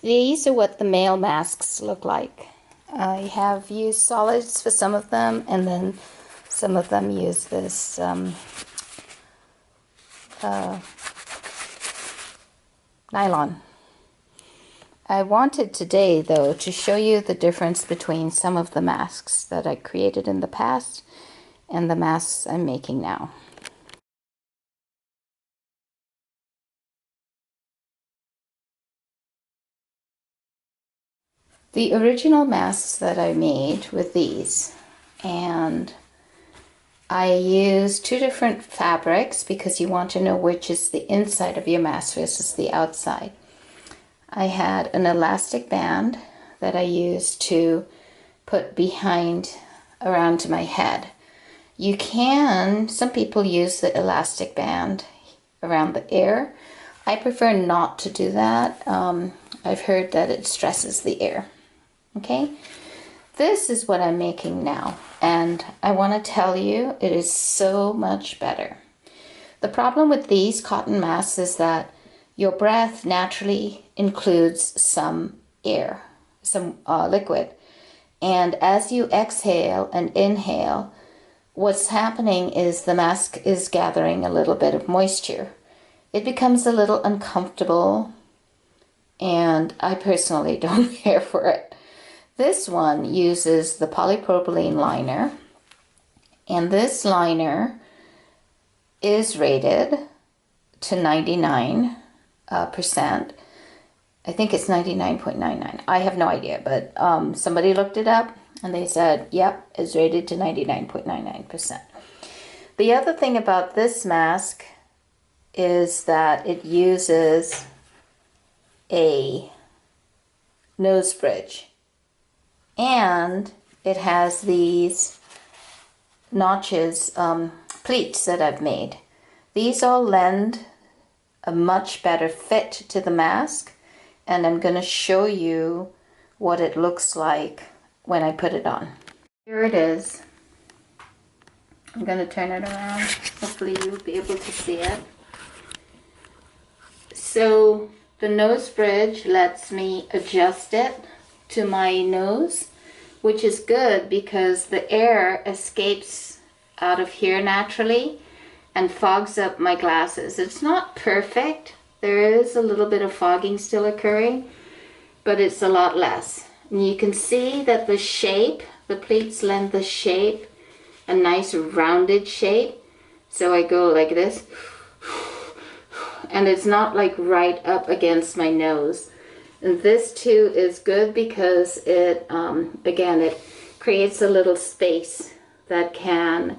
These are what the male masks look like. I have used solids for some of them, and then some of them use this nylon. I wanted today, though, to show you the difference between some of the masks that I created in the past and the masks I'm making now. The original masks that I made with these, and I used two different fabrics because you want to know which is the inside of your mask versus the outside. I had an elastic band that I used to put behind around my head. You can, some people use the elastic band around the ear. I prefer not to do that. I've heard that it stresses the ear. Okay, this is what I'm making now, and I want to tell you it is so much better. The problem with these cotton masks is that your breath naturally includes some air, some liquid, and as you exhale and inhale, what's happening is the mask is gathering a little bit of moisture. It becomes a little uncomfortable, and I personally don't care for it. This one uses the polypropylene liner, and this liner is rated to 99%. I think it's 99.99. I have no idea, but somebody looked it up and they said, yep, it's rated to 99.99%. The other thing about this mask is that it uses a nose bridge. And it has these notches, pleats that I've made. These all lend a much better fit to the mask, and I'm going to show you what it looks like when I put it on. Here it is. I'm going to turn it around. Hopefully you'll be able to see it. So the nose bridge lets me adjust it to my nose, which is good because the air escapes out of here naturally and fogs up my glasses. It's not perfect. There is a little bit of fogging still occurring, but it's a lot less. And you can see that the shape, the pleats lend the shape, a nice rounded shape. So I go like this, and it's not like right up against my nose. And this too is good because it, again, it creates a little space that can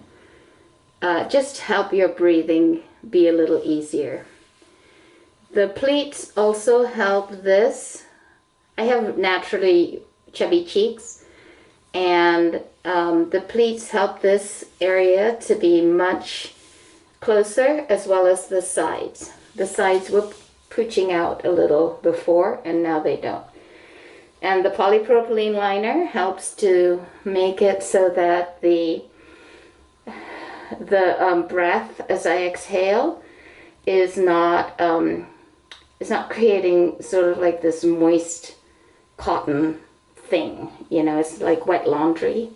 just help your breathing be a little easier. The pleats also help this. I have naturally chubby cheeks, and the pleats help this area to be much closer, as well as the sides. The sides were pooching out a little before, and now they don't. And the polypropylene liner helps to make it so that the breath as I exhale is not creating sort of like this moist cotton thing. You know, it's like wet laundry.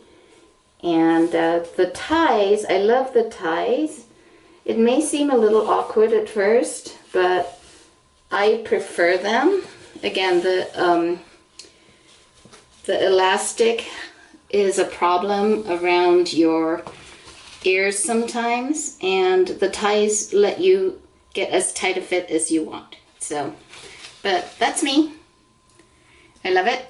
And the ties, I love the ties. It may seem a little awkward at first, but I prefer them. Again, the elastic is a problem around your ears sometimes, and the ties let you get as tight a fit as you want. So, but that's me. I love it.